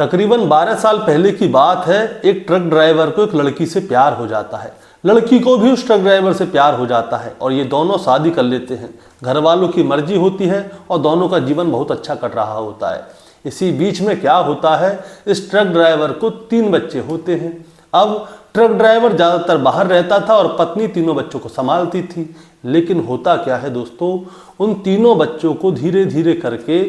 तकरीबन 12 साल पहले की बात है। एक ट्रक ड्राइवर को एक लड़की से प्यार हो जाता है, लड़की को भी उस ट्रक ड्राइवर से प्यार हो जाता है और ये दोनों शादी कर लेते हैं। घर वालों की मर्जी होती है और दोनों का जीवन बहुत अच्छा कट रहा होता है। इसी बीच में क्या होता है, इस ट्रक ड्राइवर को 3 बच्चे होते हैं। अब ट्रक ड्राइवर ज़्यादातर बाहर रहता था और पत्नी तीनों बच्चों को संभालती थी। लेकिन होता क्या है दोस्तों, उन तीनों बच्चों को धीरे धीरे करके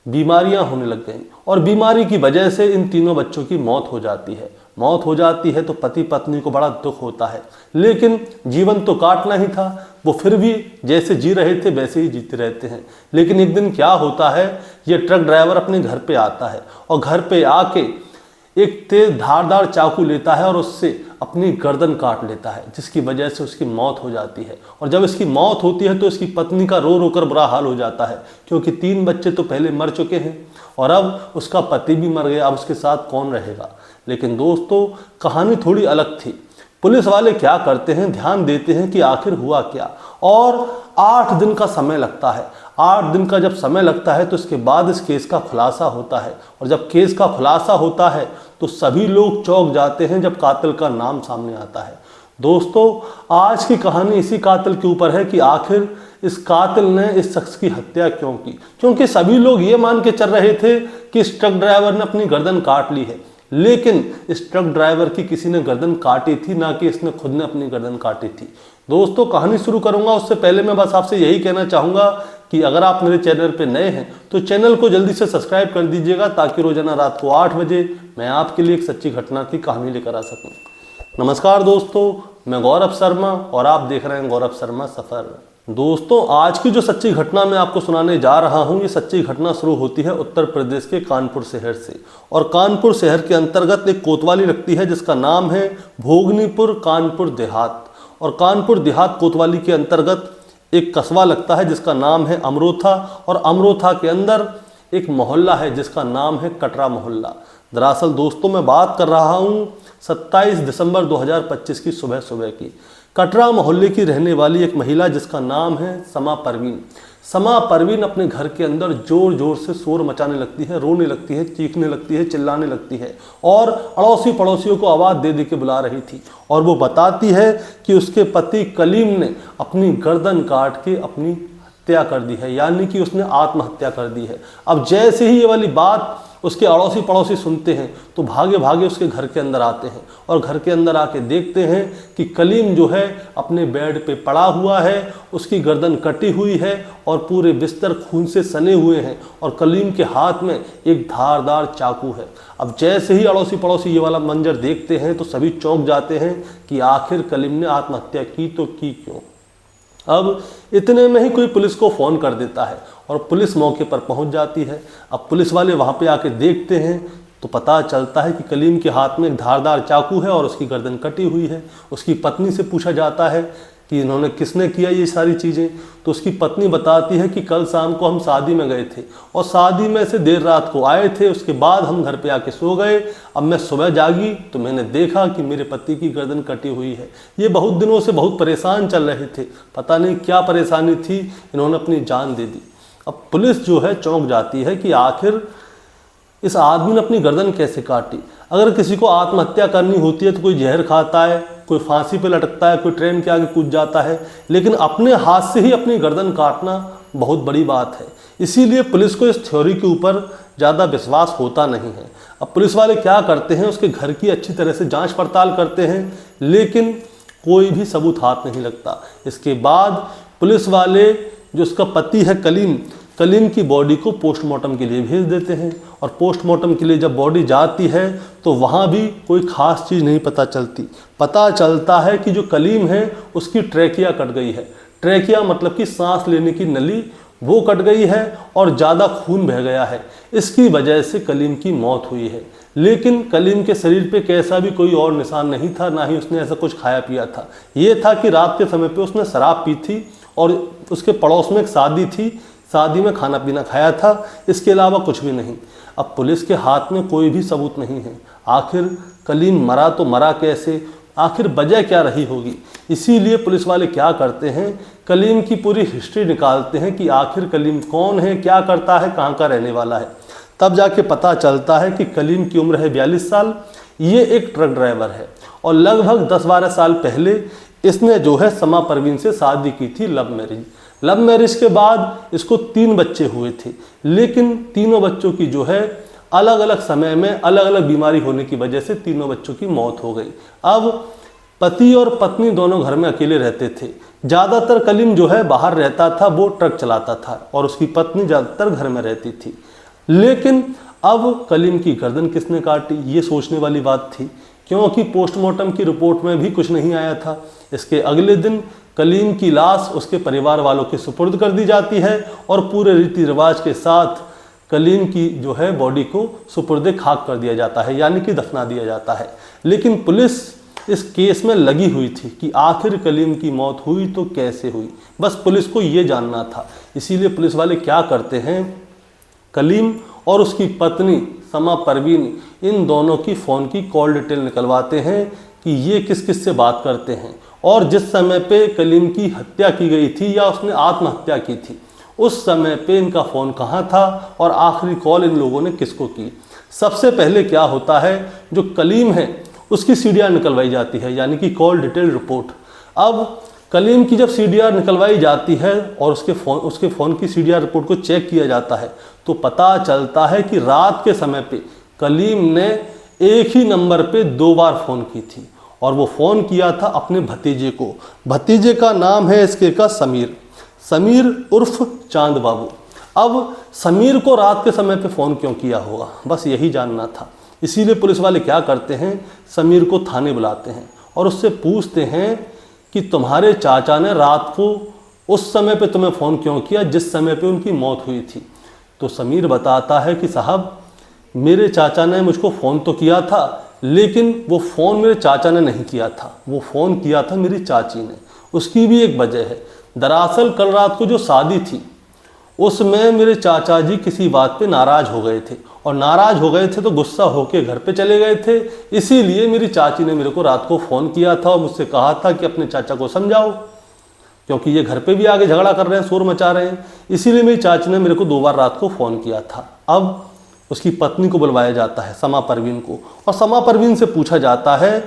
बीमारियां होने लग गई और बीमारी की वजह से इन तीनों बच्चों की मौत हो जाती है। मौत हो जाती है तो पति पत्नी को बड़ा दुख होता है, लेकिन जीवन तो काटना ही था। वो फिर भी जैसे जी रहे थे वैसे ही जीते रहते हैं। लेकिन एक दिन क्या होता है, ये ट्रक ड्राइवर अपने घर पे आता है और घर पे आके एक तेज धारदार चाकू लेता है और उससे अपनी गर्दन काट लेता है, जिसकी वजह से उसकी मौत हो जाती है। और जब इसकी मौत होती है तो इसकी पत्नी का रो रो कर बुरा हाल हो जाता है, क्योंकि 3 बच्चे तो पहले मर चुके हैं और अब उसका पति भी मर गया। अब उसके साथ कौन रहेगा। लेकिन दोस्तों कहानी थोड़ी अलग थी। पुलिस वाले क्या करते हैं, ध्यान देते हैं कि आखिर हुआ क्या, और 8 दिन का समय लगता है। 8 दिन का जब समय लगता है तो इसके बाद इस केस का खुलासा होता है। और जब केस का खुलासा होता है तो सभी लोग चौंक जाते हैं जब कातिल का नाम सामने आता है। दोस्तों आज की कहानी इसी कातिल के ऊपर है कि आखिर इस कातिल ने इस शख्स की हत्या क्यों की। क्योंकि सभी लोग ये मान के चल रहे थे कि इस ट्रक ड्राइवर ने अपनी गर्दन काट ली है, लेकिन इस ट्रक ड्राइवर की किसी ने गर्दन काटी थी, ना कि इसने खुद ने अपनी गर्दन काटी थी। दोस्तों कहानी शुरू करूंगा उससे पहले मैं बस आपसे यही कहना चाहूँगा कि अगर आप मेरे चैनल पे नए हैं तो चैनल को जल्दी से सब्सक्राइब कर दीजिएगा, ताकि रोजाना रात को 8 बजे मैं आपके लिए एक सच्ची घटना की कहानी लेकर आ सकूं। नमस्कार दोस्तों, मैं गौरव शर्मा और आप देख रहे हैं गौरव शर्मा सफ़र। दोस्तों आज की जो सच्ची घटना मैं आपको सुनाने जा रहा हूं, ये सच्ची घटना शुरू होती है उत्तर प्रदेश के कानपुर शहर से। और कानपुर शहर के अंतर्गत एक कोतवाली लगती है जिसका नाम है भोगनीपुर कानपुर देहात। और कानपुर देहात कोतवाली के अंतर्गत एक कस्बा लगता है जिसका नाम है अमरोथा, और अमरोथा के अंदर एक मोहल्ला है जिसका नाम है कटरा मोहल्ला। दरअसल दोस्तों मैं बात कर रहा हूँ 27 दिसंबर 2025 की सुबह की। कटरा मोहल्ले की रहने वाली एक महिला जिसका नाम है समा परवीन। समा परवीन अपने घर के अंदर जोर जोर से शोर मचाने लगती है, रोने लगती है, चीखने लगती है, चिल्लाने लगती है और अड़ोसी पड़ोसियों को आवाज़ दे दे के बुला रही थी। और वो बताती है कि उसके पति कलीम ने अपनी गर्दन काट के अपनी हत्या कर दी है, यानी कि उसने आत्महत्या कर दी है। अब जैसे ही ये वाली बात उसके अड़ोसी पड़ोसी सुनते हैं तो भागे भागे उसके घर के अंदर आते हैं और घर के अंदर आके देखते हैं कि कलीम जो है अपने बेड पे पड़ा हुआ है, उसकी गर्दन कटी हुई है और पूरे बिस्तर खून से सने हुए हैं और कलीम के हाथ में एक धारदार चाकू है। अब जैसे ही अड़ोसी पड़ोसी ये वाला मंजर देखते हैं तो सभी चौंक जाते हैं कि आखिर कलीम ने आत्महत्या की तो की क्यों। अब इतने में ही कोई पुलिस को फ़ोन कर देता है और पुलिस मौके पर पहुंच जाती है। अब पुलिस वाले वहां पे आके देखते हैं तो पता चलता है कि कलीम के हाथ में एक धारदार चाकू है और उसकी गर्दन कटी हुई है। उसकी पत्नी से पूछा जाता है कि इन्होंने किसने किया ये सारी चीज़ें, तो उसकी पत्नी बताती है कि कल शाम को हम शादी में गए थे और शादी में से देर रात को आए थे, उसके बाद हम घर पे आके सो गए। अब मैं सुबह जागी तो मैंने देखा कि मेरे पति की गर्दन कटी हुई है। ये बहुत दिनों से बहुत परेशान चल रहे थे, पता नहीं क्या परेशानी थी, इन्होंने अपनी जान दे दी। अब पुलिस जो है चौंक जाती है कि आखिर इस आदमी ने अपनी गर्दन कैसे काटी। अगर किसी को आत्महत्या करनी होती है तो कोई जहर खाता है, कोई फांसी पे लटकता है, कोई ट्रेन के आगे कूद जाता है, लेकिन अपने हाथ से ही अपनी गर्दन काटना बहुत बड़ी बात है। इसीलिए पुलिस को इस थ्योरी के ऊपर ज़्यादा विश्वास होता नहीं है। अब पुलिस वाले क्या करते हैं, उसके घर की अच्छी तरह से जांच पड़ताल करते हैं, लेकिन कोई भी सबूत हाथ नहीं लगता। इसके बाद पुलिस वाले जो उसका पति है कलीम की बॉडी को पोस्टमार्टम के लिए भेज देते हैं। और पोस्टमार्टम के लिए जब बॉडी जाती है तो वहाँ भी कोई ख़ास चीज़ नहीं पता चलती। पता चलता है कि जो कलीम है उसकी ट्रैकिया कट गई है। ट्रैकिया मतलब कि सांस लेने की नली, वो कट गई है और ज़्यादा खून बह गया है। इसकी वजह से कलीम की मौत हुई है। लेकिन कलीम के शरीर पे कैसा भी कोई और निशान नहीं था, ना ही उसने ऐसा कुछ खाया पिया था। ये था कि रात के समय पे उसने शराब पी थी और उसके पड़ोस में एक शादी थी, शादी में खाना पीना खाया था, इसके अलावा कुछ भी नहीं। अब पुलिस के हाथ में कोई भी सबूत नहीं है। आखिर कलीम मरा तो मरा कैसे, आखिर वजह क्या रही होगी। इसीलिए पुलिस वाले क्या करते हैं, कलीम की पूरी हिस्ट्री निकालते हैं कि आखिर कलीम कौन है, क्या करता है, कहाँ का रहने वाला है। तब जाके पता चलता है कि कलीम की उम्र है 42 साल, ये एक ट्रक ड्राइवर है और लगभग 10-12 साल पहले इसने जो है समा परवीन से शादी की थी, लव मैरिज। लव मैरिज के बाद इसको 3 बच्चे हुए थे, लेकिन तीनों बच्चों की जो है अलग अलग समय में अलग अलग बीमारी होने की वजह से तीनों बच्चों की मौत हो गई। अब पति और पत्नी दोनों घर में अकेले रहते थे। ज़्यादातर कलीम जो है बाहर रहता था, वो ट्रक चलाता था और उसकी पत्नी ज़्यादातर घर में रहती थी। लेकिन अब कलीम की गर्दन किसने काटी, ये सोचने वाली बात थी, क्योंकि पोस्टमार्टम की रिपोर्ट में भी कुछ नहीं आया था। इसके अगले दिन कलीम की लाश उसके परिवार वालों के सुपुर्द कर दी जाती है और पूरे रीति रिवाज के साथ कलीम की जो है बॉडी को सुपुर्द खाक कर दिया जाता है, यानी कि दफना दिया जाता है। लेकिन पुलिस इस केस में लगी हुई थी कि आखिर कलीम की मौत हुई तो कैसे हुई, बस पुलिस को ये जानना था। इसीलिए पुलिस वाले क्या करते हैं, कलीम और उसकी पत्नी समा परवीन इन दोनों की फ़ोन की कॉल डिटेल निकलवाते हैं कि ये किस किस से बात करते हैं और जिस समय पे कलीम की हत्या की गई थी या उसने आत्महत्या की थी उस समय पे इनका फ़ोन कहाँ था और आखिरी कॉल इन लोगों ने किसको की। सबसे पहले क्या होता है, जो कलीम है उसकी सीडीआर निकलवाई जाती है, यानी कि कॉल डिटेल रिपोर्ट। अब कलीम की जब सीडीआर निकलवाई जाती है और उसके फ़ोन की सीडीआर रिपोर्ट को चेक किया जाता है तो पता चलता है कि रात के समय पे कलीम ने एक ही नंबर पे 2 बार फ़ोन की थी और वो फ़ोन किया था अपने भतीजे को। भतीजे का नाम है इसके का समीर उर्फ चांद बाबू। अब समीर को रात के समय पे फ़ोन क्यों किया होगा, बस यही जानना था। इसीलिए पुलिस वाले क्या करते हैं, समीर को थाने बुलाते हैं और उससे पूछते हैं कि तुम्हारे चाचा ने रात को उस समय पे तुम्हें फ़ोन क्यों किया जिस समय पे उनकी मौत हुई थी। तो समीर बताता है कि साहब, मेरे चाचा ने मुझको फ़ोन तो किया था, लेकिन वो फ़ोन मेरे चाचा ने नहीं किया था, वो फ़ोन किया था मेरी चाची ने। उसकी भी एक वजह है। दरअसल कल रात को जो शादी थी उसमें मेरे चाचा जी किसी बात पे नाराज़ हो गए थे और नाराज़ हो गए थे तो गुस्सा होके घर पे चले गए थे। इसीलिए मेरी चाची ने मेरे को रात को फ़ोन किया था और मुझसे कहा था कि अपने चाचा को समझाओ, क्योंकि ये घर पे भी आगे झगड़ा कर रहे हैं, शोर मचा रहे हैं। इसीलिए मेरी चाची ने मेरे को 2 बार रात को फ़ोन किया था। अब उसकी पत्नी को बुलवाया जाता है, समा परवीन को, और समा परवीन से पूछा जाता है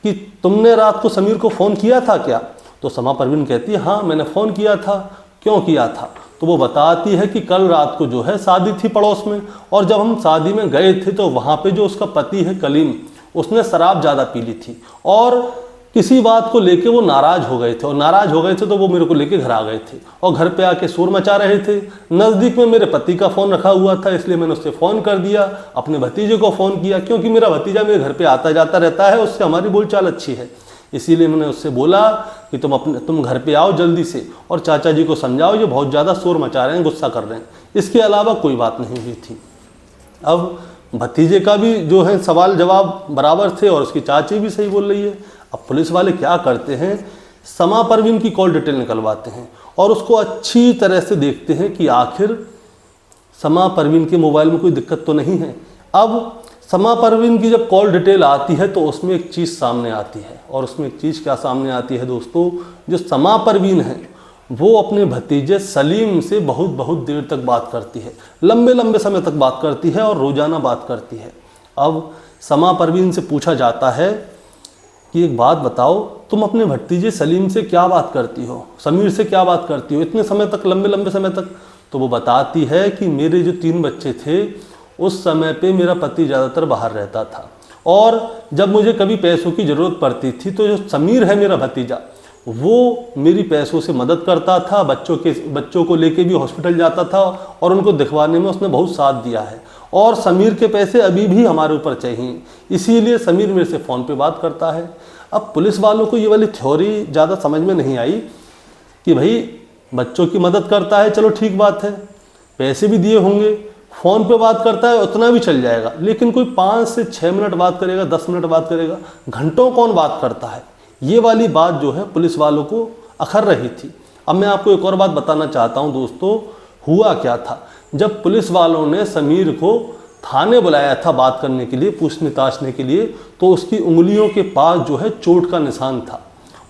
कि तुमने रात को समीर को फ़ोन किया था क्या। तो समा परवीन कहती है हाँ मैंने फ़ोन किया था। क्यों किया था, तो वो बताती है कि कल रात को जो है शादी थी पड़ोस में और जब हम शादी में गए थे तो वहाँ पे जो उसका पति है कलीम, उसने शराब ज़्यादा पी ली थी और किसी बात को लेके वो नाराज़ हो गए थे और नाराज़ हो गए थे तो वो मेरे को लेके घर आ गए थे और घर पे आके शोर मचा रहे थे। नज़दीक में मेरे पति का फ़ोन रखा हुआ था, इसलिए मैंने उससे फ़ोन कर दिया, अपने भतीजे को फ़ोन किया, क्योंकि मेरा भतीजा मेरे घर पे आता जाता रहता है, उससे हमारी बोलचाल अच्छी है। इसीलिए मैंने उससे बोला कि तुम घर पे आओ जल्दी से और चाचा जी को समझाओ, ये बहुत ज़्यादा शोर मचा रहे हैं, गुस्सा कर रहे हैं। इसके अलावा कोई बात नहीं हुई थी। अब भतीजे का भी जो है सवाल जवाब बराबर थे और उसकी चाची भी सही बोल रही है। अब पुलिस वाले क्या करते हैं, समा परवीन की कॉल डिटेल निकलवाते हैं और उसको अच्छी तरह से देखते हैं कि आखिर समा परवीन के मोबाइल में कोई दिक्कत तो नहीं है। अब समा परवीन की जब कॉल डिटेल आती है तो उसमें एक चीज़ सामने आती है और उसमें एक चीज़ क्या सामने आती है दोस्तों, जो समा परवीन है वो अपने भतीजे सलीम से बहुत देर तक बात करती है, लंबे समय तक बात करती है और रोज़ाना बात करती है। अब समा परवीन से पूछा जाता है कि एक बात बताओ, तुम अपने भतीजे सलीम से क्या बात करती हो, समीर से क्या बात करती हो इतने समय तक, लंबे समय तक। तो वो बताती है कि मेरे जो 3 बच्चे थे उस समय पे मेरा पति ज़्यादातर बाहर रहता था और जब मुझे कभी पैसों की ज़रूरत पड़ती थी तो जो समीर है मेरा भतीजा, वो मेरी पैसों से मदद करता था, बच्चों को लेके भी हॉस्पिटल जाता था और उनको दिखवाने में उसने बहुत साथ दिया है और समीर के पैसे अभी भी हमारे ऊपर चाहिए, इसीलिए समीर मेरे से फ़ोन पे बात करता है। अब पुलिस वालों को ये वाली थ्योरी ज़्यादा समझ में नहीं आई कि भाई बच्चों की मदद करता है, चलो ठीक बात है, पैसे भी दिए होंगे, फ़ोन पे बात करता है उतना भी चल जाएगा, लेकिन कोई 5 से 6 मिनट बात करेगा, 10 मिनट बात करेगा, घंटों कौन बात करता है, ये वाली बात जो है पुलिस वालों को अखर रही थी। अब मैं आपको एक और बात बताना चाहता हूँ दोस्तों, हुआ क्या था। जब पुलिस वालों ने समीर को थाने बुलाया था बात करने के लिए, पूछने ताछने के लिए, तो उसकी उंगलियों के पास जो है चोट का निशान था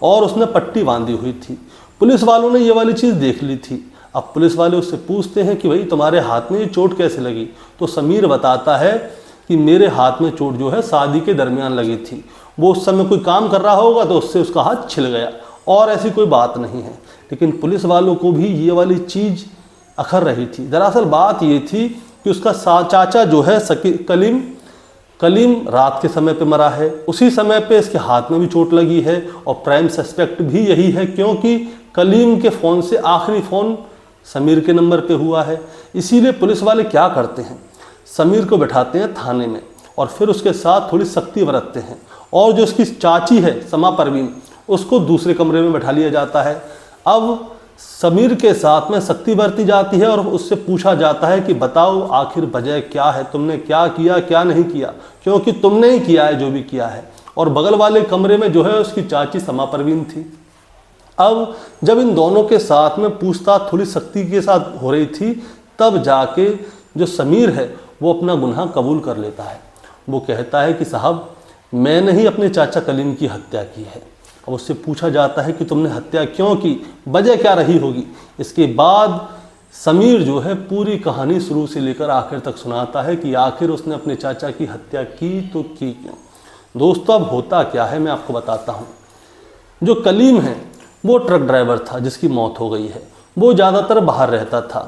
और उसने पट्टी बांधी हुई थी। पुलिस वालों ने ये वाली चीज़ देख ली थी। अब पुलिस वाले उससे पूछते हैं कि भाई तुम्हारे हाथ में ये चोट कैसे लगी? तो समीर बताता है कि मेरे हाथ में चोट जो है शादी के दरमियान लगी थी, वो उस समय कोई काम कर रहा होगा तो उससे उसका हाथ छिल गया, और ऐसी कोई बात नहीं है। लेकिन पुलिस वालों को भी ये वाली चीज़ अखर रही थी। दरअसल बात ये थी कि उसका चाचा जो है कलीम रात के समय पे मरा है, उसी समय पे इसके हाथ में भी चोट लगी है, और प्राइम सस्पेक्ट भी यही है क्योंकि कलीम के फ़ोन से आखिरी फ़ोन समीर के नंबर पे हुआ है। इसीलिए पुलिस वाले क्या करते हैं, समीर को बैठाते हैं थाने में और फिर उसके साथ थोड़ी सख्ती बरतते हैं, और जो उसकी चाची है समा परवीन, उसको दूसरे कमरे में बैठा लिया जाता है। अब समीर के साथ में सख्ती बरती जाती है और उससे पूछा जाता है कि बताओ आखिर वजह क्या है, तुमने क्या किया क्या नहीं किया, क्योंकि तुमने ही किया है जो भी किया है। और बगल वाले कमरे में जो है उसकी चाची समा परवीन थी। अब जब इन दोनों के साथ में पूछताछ थोड़ी सख्ती के साथ हो रही थी, तब जाके जो समीर है वो अपना गुनाह कबूल कर लेता है। वो कहता है कि साहब मैंने ही अपने चाचा कलीम की हत्या की है। अब उससे पूछा जाता है कि तुमने हत्या क्यों की, वजह क्या रही होगी। इसके बाद समीर जो है पूरी कहानी शुरू से लेकर आखिर तक सुनाता है कि आखिर उसने अपने चाचा की हत्या की तो की क्यों। दोस्तों अब होता क्या है मैं आपको बताता हूँ। जो कलीम है वो ट्रक ड्राइवर था जिसकी मौत हो गई है। वो ज़्यादातर बाहर रहता था।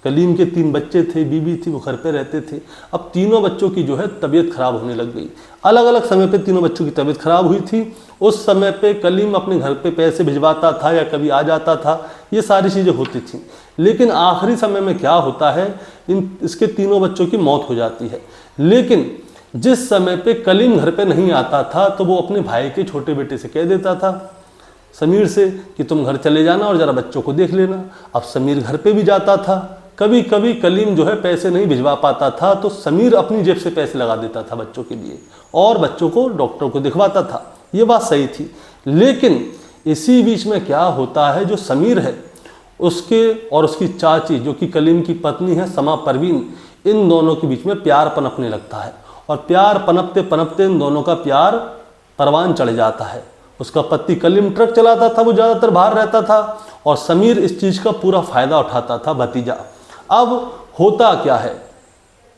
कलीम के 3 बच्चे थे, बीवी थी, वो घर पे रहते थे। अब तीनों बच्चों की जो है तबीयत खराब होने लग गई। अलग अलग समय पे तीनों बच्चों की तबीयत खराब हुई थी। उस समय पे कलीम अपने घर पे पैसे भिजवाता था या कभी आ जाता था, ये सारी चीज़ें होती थी। लेकिन आखिरी समय में क्या होता है, इसके तीनों बच्चों की मौत हो जाती है। लेकिन जिस समय पे कलीम घर पे नहीं आता था तो वो अपने भाई के छोटे बेटे से कह देता था समीर से कि तुम घर चले जाना और ज़रा बच्चों को देख लेना। अब समीर घर पे भी जाता था। कभी कभी कलीम जो है पैसे नहीं भिजवा पाता था तो समीर अपनी जेब से पैसे लगा देता था बच्चों के लिए और बच्चों को डॉक्टर को दिखवाता था। ये बात सही थी। लेकिन इसी बीच में क्या होता है, जो समीर है उसके और उसकी चाची जो कि कलीम की पत्नी है समा परवीन, इन दोनों के बीच में प्यार पनपने लगता है। और प्यार पनपते पनपते इन दोनों का प्यार परवान चढ़ जाता है। उसका पति कलीम ट्रक चलाता था, वो ज़्यादातर बाहर रहता था, और समीर इस चीज़ का पूरा फ़ायदा उठाता था, भतीजा। अब होता क्या है,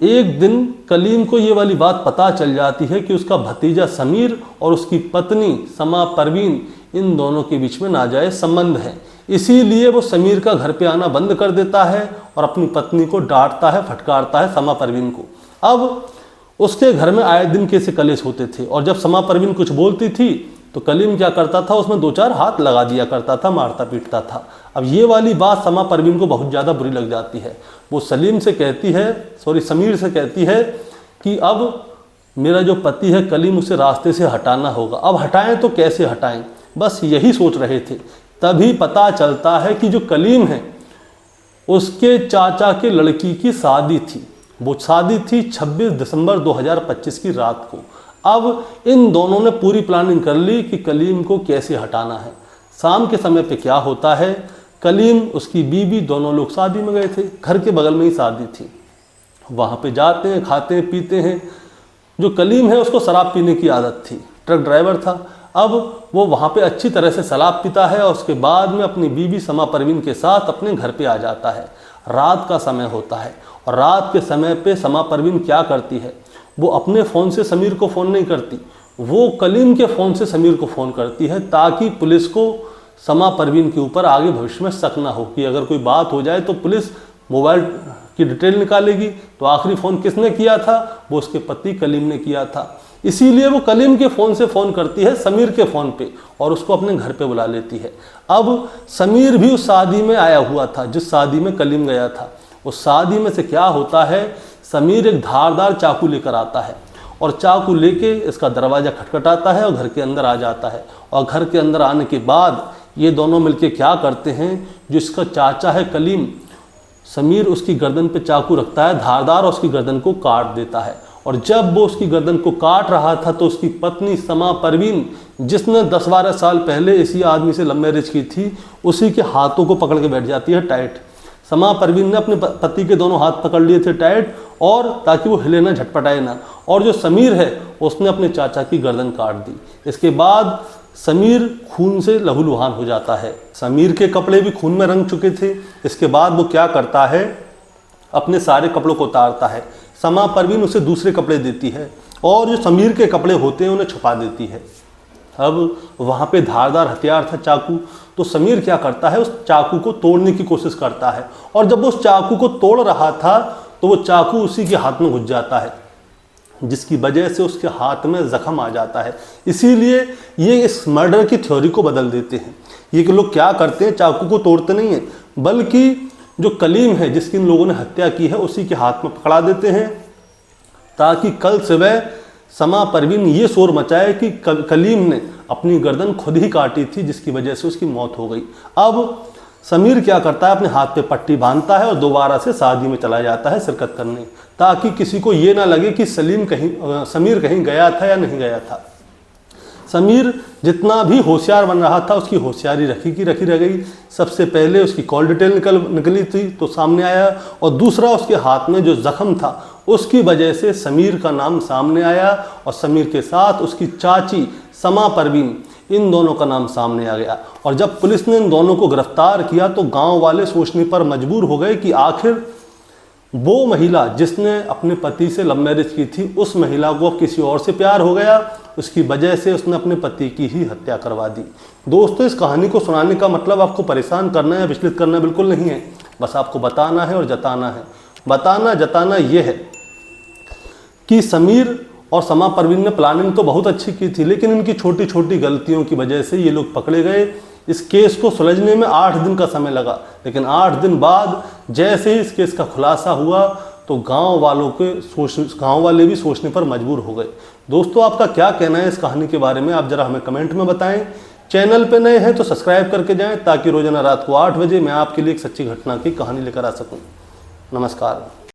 एक दिन कलीम को ये वाली बात पता चल जाती है कि उसका भतीजा समीर और उसकी पत्नी समा परवीन, इन दोनों के बीच में नाजायज़ संबंध है। इसीलिए वो समीर का घर पे आना बंद कर देता है और अपनी पत्नी को डांटता है, फटकारता है समा परवीन को। अब उसके घर में आए दिन कैसे कलेश होते थे, और जब समा परवीन कुछ बोलती थी तो कलीम क्या करता था, उसमें 2-4 हाथ लगा दिया करता था, मारता पीटता था। अब ये वाली बात समा परवीन को बहुत ज़्यादा बुरी लग जाती है। वो समीर से कहती है कि अब मेरा जो पति है कलीम, उसे रास्ते से हटाना होगा। अब हटाएं तो कैसे हटाएं, बस यही सोच रहे थे। तभी पता चलता है कि जो कलीम है उसके चाचा के लड़की की शादी थी। वो शादी थी 26 दिसंबर 2025 की रात को। अब इन दोनों ने पूरी प्लानिंग कर ली कि कलीम को कैसे हटाना है। शाम के समय पे क्या होता है, कलीम, उसकी बीवी, दोनों लोग शादी में गए थे। घर के बगल में ही शादी थी। वहाँ पे जाते हैं, खाते हैं, पीते हैं। जो कलीम है उसको शराब पीने की आदत थी, ट्रक ड्राइवर था। अब वो वहाँ पे अच्छी तरह से शराब पीता है और उसके बाद में अपनी बीवी समा परवीन के साथ अपने घर पे आ जाता है। रात का समय होता है और रात के समय पे समा परवीन क्या करती है, वो अपने फ़ोन से समीर को फ़ोन नहीं करती, वो कलीम के फ़ोन से समीर को फ़ोन करती है, ताकि पुलिस को समा परवीन के ऊपर आगे भविष्य में शक ना हो कि अगर कोई बात हो जाए तो पुलिस मोबाइल की डिटेल निकालेगी। तो आखिरी फ़ोन किसने किया था, वो उसके पति कलीम ने किया था। इसीलिए वो कलीम के फ़ोन से फ़ोन करती है समीर के फ़ोन पे और उसको अपने घर पे बुला लेती है। अब समीर भी उस शादी में आया हुआ था जिस शादी में कलीम गया था। उस शादी में से क्या होता है, समीर एक धारदार चाकू लेकर आता है और चाकू लेके इसका दरवाज़ा खटखटाता है और घर के अंदर आ जाता है। और घर के अंदर आने के बाद ये दोनों मिलके क्या करते हैं, जिसका चाचा है कलीम, समीर उसकी गर्दन पे चाकू रखता है धारदार और उसकी गर्दन को काट देता है। और जब वो उसकी गर्दन को काट रहा था तो उसकी पत्नी समा परवीन, जिसने 10-12 साल पहले इसी आदमी से लव मैरिज की थी, उसी के हाथों को पकड़ के बैठ जाती है टाइट। समा परवीन ने अपने पति के दोनों हाथ पकड़ लिए थे टाइट, और ताकि वो हिले ना, झटपटाए ना। और जो समीर है उसने अपने चाचा की गर्दन काट दी। इसके बाद समीर खून से लहूलुहान हो जाता है। समीर के कपड़े भी खून में रंग चुके थे। इसके बाद वो क्या करता है, अपने सारे कपड़ों को उतारता है। समा परवीन उसे दूसरे कपड़े देती है और जो समीर के कपड़े होते हैं उन्हें छुपा देती है। अब वहाँ पे धारदार हथियार था, चाकू। तो समीर क्या करता है, उस चाकू को तोड़ने की कोशिश करता है और जब वो उस चाकू को तोड़ रहा था तो वो चाकू उसी के हाथ में घुस जाता है, जिसकी वजह से उसके हाथ में जख्म आ जाता है। इसीलिए ये इस मर्डर की थ्योरी को बदल देते हैं। ये कि लोग क्या करते हैं, चाकू को तोड़ते नहीं हैं, बल्कि जो कलीम है जिसकी इन लोगों ने हत्या की है उसी के हाथ में पकड़ा देते हैं, ताकि कल सुबह समा परवीन ये शोर मचाए कि कलीम ने अपनी गर्दन खुद ही काटी थी, जिसकी वजह से उसकी मौत हो गई। अब समीर क्या करता है, अपने हाथ पे पट्टी बांधता है और दोबारा से शादी में चला जाता है शिरकत करने, ताकि किसी को ये ना लगे कि समीर कहीं गया था या नहीं गया था। समीर जितना भी होशियार बन रहा था, उसकी होशियारी रखी की रखी रह गई। सबसे पहले उसकी कॉल डिटेल निकली थी तो सामने आया, और दूसरा उसके हाथ में जो जख्म था उसकी वजह से समीर का नाम सामने आया, और समीर के साथ उसकी चाची समा परवीन, इन दोनों का नाम सामने आ गया। और जब पुलिस ने इन दोनों को गिरफ्तार किया तो गांव वाले सोचने पर मजबूर हो गए कि आखिर वो महिला जिसने अपने पति से लव मैरिज की थी, उस महिला को किसी और से प्यार हो गया, उसकी वजह से उसने अपने पति की ही हत्या करवा दी। दोस्तों, इस कहानी को सुनाने का मतलब आपको परेशान करना या विचलित करना बिल्कुल नहीं है, बस आपको बताना है और जताना है। बताना जताना ये है कि समीर और समा परवीन ने प्लानिंग तो बहुत अच्छी की थी, लेकिन इनकी छोटी छोटी गलतियों की वजह से ये लोग पकड़े गए। इस केस को सुलझने में 8 दिन का समय लगा, लेकिन 8 दिन बाद जैसे ही इस केस का खुलासा हुआ तो गांव वाले भी सोचने पर मजबूर हो गए। दोस्तों, आपका क्या कहना है इस कहानी के बारे में, आप जरा हमें कमेंट में बताएं। चैनल पे नए हैं तो सब्सक्राइब करके जाएं, ताकि रोजाना रात को 8 बजे मैं आपके लिए एक सच्ची घटना की कहानी लेकर आ सकूं। नमस्कार।